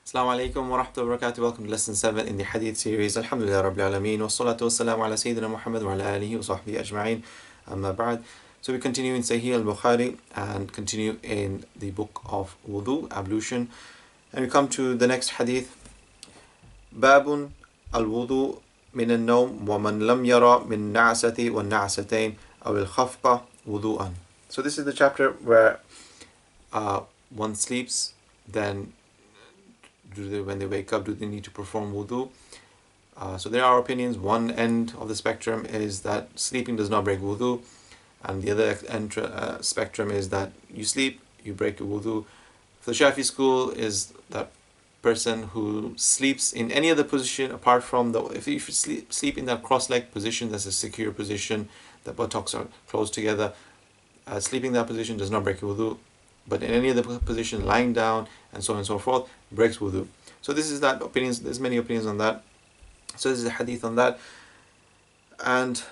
Assalamu alaikum wa rahmatullahi wa barakatuh. Welcome to lesson 7 in the Hadith series. Alhamdulillah Rabbil Alameen. Wa salatu wa salamu ala Sayyidina Muhammad wa ala alihi wa sahbihi ajma'in. Amma ba'd. So we continue in Sahih al-Bukhari and continue in the Book of Ablution. And we come to the next hadith. Babun al-wudu min al-nawm wa man lam yara min na'asati wa na'asatain aw al-khafqa wudu'an. So this is the chapter where one sleeps, then when they wake up, do they need to perform wudu? So there are opinions. One end of the spectrum is that sleeping does not break wudu, and the other spectrum is that you sleep, you break your wudu. The Shafi school is that person who sleeps in any other position apart from if you sleep in that cross-legged position, that's a secure position, the buttocks are close together, sleeping in that position does not break your wudu. But in any other position, lying down and so on and so forth, breaks wudu. So this is that opinions. There's many opinions on that. So this is a hadith on that. And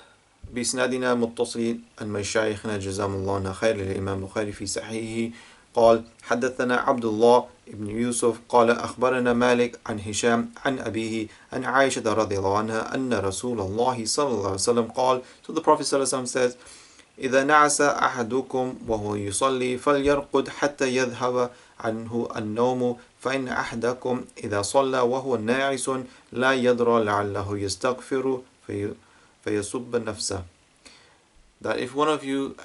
بإسنادنا متصل عن مشايخنا جزاهم الله خير للإمام البخاري في صحيحه قال حدثنا عبد الله بن يوسف قال أخبرنا مالك عن هشام عن أبيه عن عائشة رضي الله عنها أن رسول الله صلى الله عليه وسلم قال. So the Prophet صلى الله عليه وسلم says, إذا نعس أحدكم وهو يصلي فليرقد حتى يذهب عنه النوم فإن أحدكم إذا صلى وهو ناعس لا يدرى لعله يستغفر فيصب نفسه. That if one of you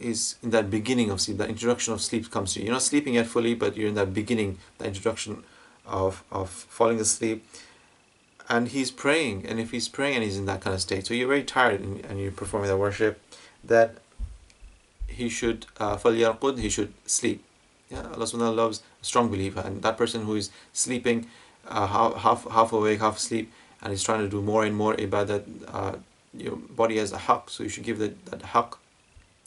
is in that beginning of sleep, that introduction of sleep comes to you, you're not sleeping yet fully, but you're in that beginning, the introduction of falling asleep, and he's praying, and if he's praying and he's in that kind of state, so you're very tired and you're performing the worship, that he should فَلْيَرْقُدْ, he should sleep. Yeah, Allah subhanahu wa ta'ala loves a strong believer, and that person who is sleeping, half awake, half asleep, and is trying to do more and more ibadat, your body has a haqq, so you should give that haqq.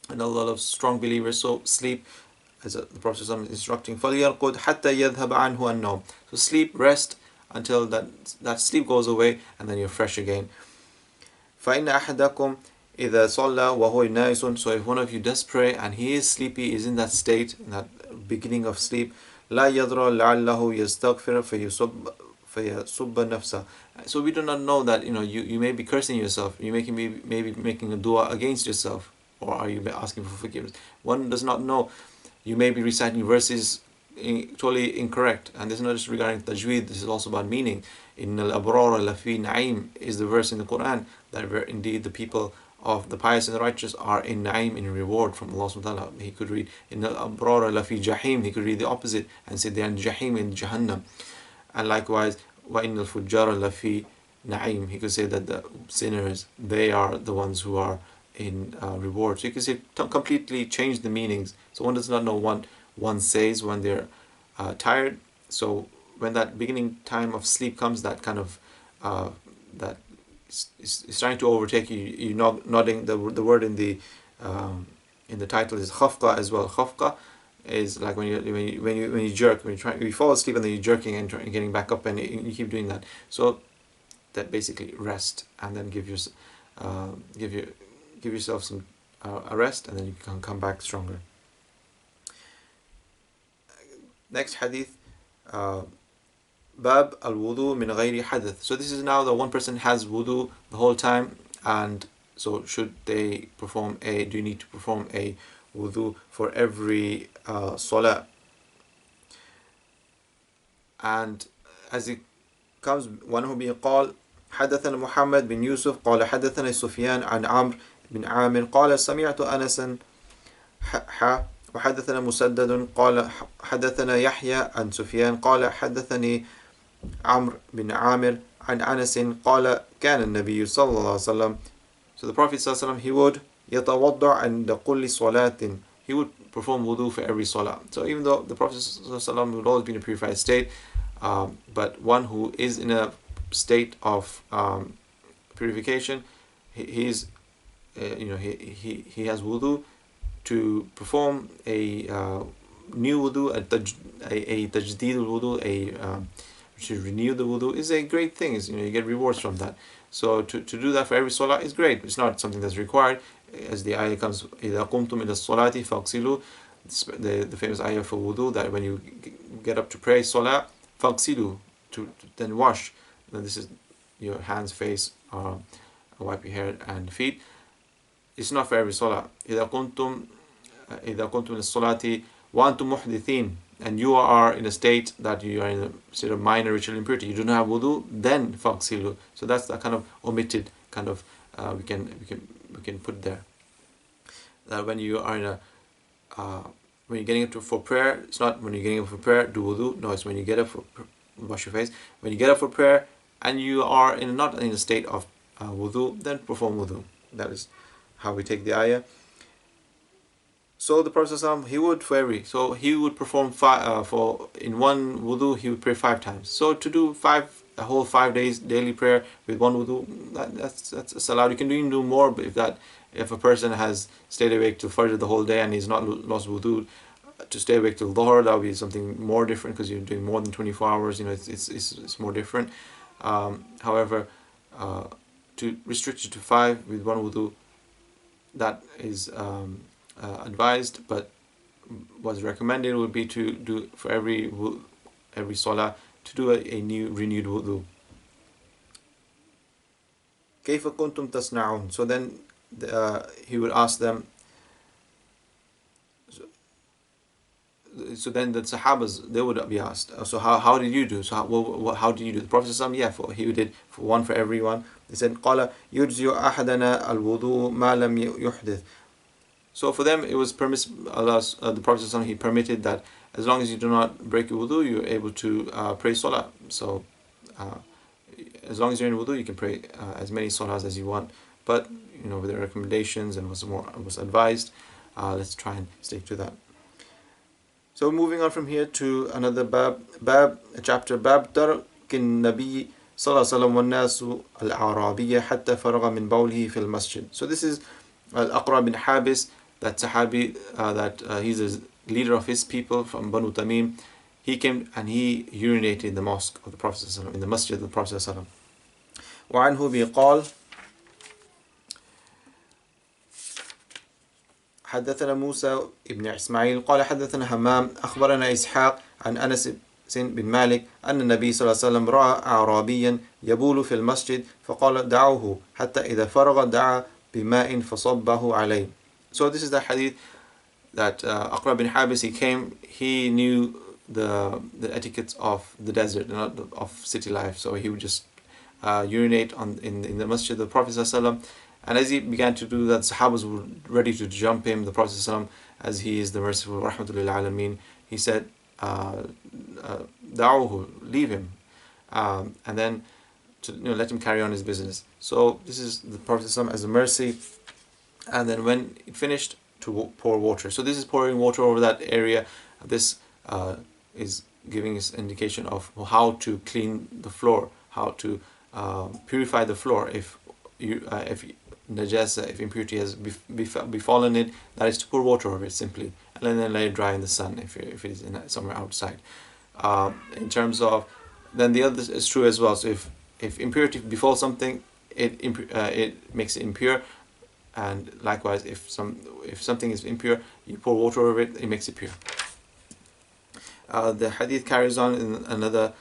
And Allah loves strong believers, so sleep, as the Prophet is instructing, فَلْيَرْقُدْ حَتَّى يَذْهَبَ عَنْهُ النَّوْمِ. So sleep, rest until that sleep goes away, and then you're fresh again. فَإِنَّ أَحَدَكُمْ إِذَا صَلَّى وَهُوَ نَائِسٌ. So if one of you does pray and he is sleepy, is in that state, in that beginning of sleep, لَا يَدْرَى لَعَلَّهُ يَسْتَغْفِرَ فَيَصُبَّ نَفْسَهُ. So we do not know that you may be cursing yourself, you may be making a dua against yourself, or are you asking for forgiveness? One does not know. You may be reciting verses totally incorrect, and this is not just regarding tajweed, this is also about meaning. إِنَّ الْأَبْرَارَ لَفِي نَعِيمٍ is the verse in the Quran, that indeed the people of the pious and the righteous are in na'im, in reward from Allah subhanahu wa ta'ala. He could read in al-abrara lafi jahim, he could read the opposite and say they are in jahim, in jahannam. And likewise, wa innal fujjara lafi na'im, he could say that the sinners, they are the ones who are in reward. So you can say completely change the meanings. So one does not know what one says when they're tired. So when that beginning time of sleep comes, that kind of that is trying to overtake you. You're nodding. The word in the title is khafqa as well. Khafqa is like when you jerk, when you fall asleep and then you're jerking and getting back up, and you keep doing that. So that basically rest, and then give yourself some a rest, and then you can come back stronger. Next hadith. Bab al-wudu min ghayri hadith. So this is now that one person has wudu the whole time, and so do you need to perform a wudu for every salah? And as it comes, one who be قال حدثنا محمد بن يوسف قال حدثنا سفيان عن عمرو بن عامر قال سمعت أنسا وحدثنا مسدد قال حدثنا يحيى عن سفيان قال حدثني عمرو بن عامر عن أنس قال كان النبي صلى الله عليه وسلم. So the Prophet صلى الله عليه وسلم, he would يتوضع عند كل صلاة, he would perform wudu for every salah. So even though the Prophet صلى الله عليه وسلم would always be in a purified state, but one who is in a state of purification, he has wudu to perform a new wudu, a tajdeed wudu, to renew the wudu is a great thing. You get rewards from that. So to do that for every salah is great. It's not something that's required. As the ayah comes, إِذَا قُمْتُمْ إِلَى الصَّلَاةِ فَاغْسِلُوا, the famous ayah for wudu, that when you get up to pray salah, فَاغْسِلُوا, to then wash. Now this is your hands, face, wipe your hair and feet. It's not for every salah. إِذَا كُنْتُمْ لِلصَّلَاةِ وَأَنْتُمْ مُحْدِثِينَ, and you are in a state that you are in a state of minor ritual impurity, you do not have wudu, then فَاغْسِلُوا. So that's the kind of omitted kind of we can put there. That when you are in a when you're getting up for prayer, it's not when you're getting up for prayer do wudu. No, it's when you get up for wash your face. When you get up for prayer and you are not in a state of wudu, then perform wudu. That is how we take the ayah. So the Prophet ﷺ, he would perform in one wudu he would pray 5 times. So to do a whole 5 days daily prayer with one wudu, that's allowed. You can even do more, but if a person has stayed awake till Fajr the whole day and he's not lost wudu, to stay awake till Dhuhr, that would be something more different, because you're doing more than 24 hours. It's more different. However, to restrict it to 5 with one wudu, that is advised, but what's recommended would be to do for every salah to do a new renewed wudu. كيف كنتم تصنعون. So then he would ask them. So then the Sahabas, they would be asked, so how did you do? So how did you do? The Prophet ﷺ, he did for one for everyone. They said, قال يجزي أحدنا الوضوء ما لم يحدث. So for them it was permissible. The Prophet ﷺ, he permitted that as long as you do not break your wudu, you're able to pray salah. So as long as you're in wudu, you can pray as many salahs as you want. But with the recommendations and was advised, let's try and stick to that. So moving on from here to another chapter, Bab Tark Nabi Sallallahu Alaihi Wasallam al-Arabiyya hatta faraga min bawlihi fil masjid. So this is Al-Aqra bin Habis, that Sahabi, he's a leader of his people from Banu Tamim. He came and he urinated in the mosque of the Prophet ﷺ, in the masjid of the Prophet ﷺ. وعنه بقال حدثنا موسى ابن إسماعيل قال حدثنا همام أخبرنا إسحاق عن أنس بن مالك أن النبي صلى الله عليه وسلم رأى أعرابيا يبول في المسجد فقال دعوه حتى إذا فرغ دعا بماء فصبه عليه. So this is the hadith that Aqra bin Habis, he knew the etiquettes of the desert, not of city life. So he would just urinate in the masjid of the Prophet ﷺ. And as he began to do that, Sahabas were ready to jump him. The Prophet ﷺ, as he is the merciful Rahmatul Alameen, he said, Da'uhu, leave him, and then to let him carry on his business. So this is the Prophet ﷺ as a mercy. And then when it finished, to pour water. So this is pouring water over that area. This is giving us indication of how to clean the floor, how to purify the floor. If najasa, if impurity has befallen it, that is to pour water over it simply, and then let it dry in the sun if it is somewhere outside. In terms of, then the other is true as well. So if impurity befalls something, it makes it impure, and likewise if something is impure, you pour water over it, it makes it pure. The hadith carries on in another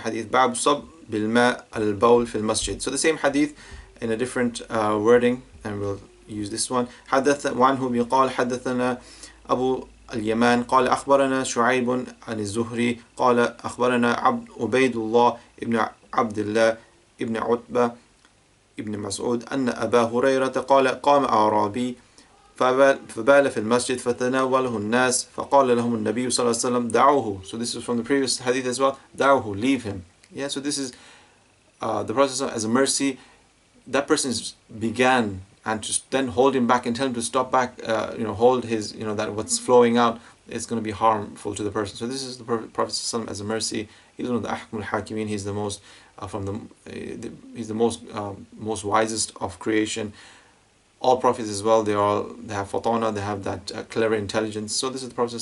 hadith, Bab Sab bil Ma al Bawl fil Masjid. So the same hadith in a different wording, and we'll use this one. حدث وعنه بقال حدثنا أبو اليمان قال أخبرنا شعيب عن الزهري قال أخبرنا عبيد الله ابن عبد الله ابن عتبة ابن مسعود أن أبا هريرة قال قام أعرابي فبال في المسجد فتناوله الناس فقال لهم النبي صلى الله عليه وسلم دعوه. So this is from the previous hadith as well. دعوه, leave him. Yeah, so this is the Prophet as a mercy. That person began, and to then hold him back and tell him to stop back, hold his, that what's flowing out is going to be harmful to the person. So this is the Prophet as a mercy. He's one of the Ahkamul Hakimin. He's the most he's the most wisest of creation. All prophets as well, they have fatana, they have that clever intelligence. So this is the Prophet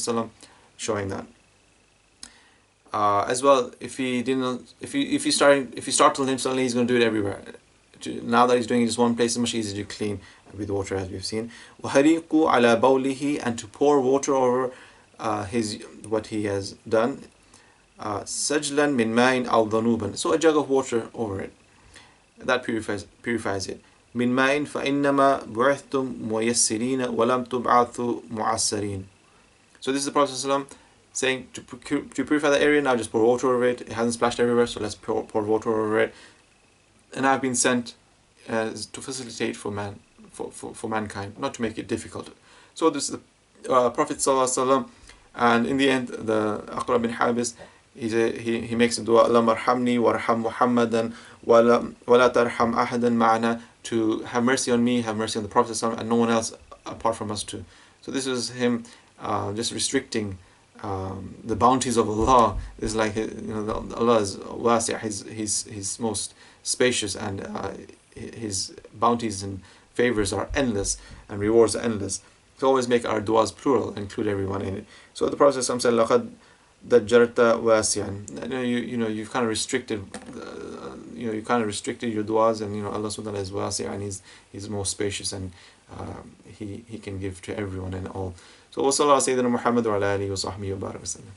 showing that. As well, if you startle him, suddenly he's going to do it everywhere. Now that he's doing it just one place, it's much easier to clean with water, as we've seen. وَحَرِيقُ عَلَى بَوْلِهِ, and to pour water over what he has done. سجلا من ماء أو ذنوبا. So a jug of water over it. That purifies it. من ماء فإنما بعثتم ميسرين ولم تبعثوا معسرين. So this is the Prophet ﷺ saying to purify the area. Now just pour water over it. It hasn't splashed everywhere, so let's pour water over it. And I've been sent to facilitate for mankind, not to make it difficult. So this is the Prophet ﷺ, and in the end, the Aqra bin Habis, he makes a dua, Allahumma arhamni warham Muhammadan wala tarham ahadan ma'ana, to have mercy on me, have mercy on the Prophet ﷺ, and no one else apart from us too. So this was him just restricting the bounties of Allah. Is like, Allah is wasi', He's most spacious, and His bounties and favors are endless, and rewards are endless. So always make our du'as plural, include everyone in it. So the Prophet said, لَقَدْ دَجَّرْتَ وَاسِعًا. You've kind of restricted, you kind of restricted your du'as, and Allah subhanahu wa ta'ala is wasi', and He's most spacious, and He can give to everyone and all. So, wa sallallahu Sayyidina Muhammad wa ala alihi wa sahbihi wa barak wa sallam.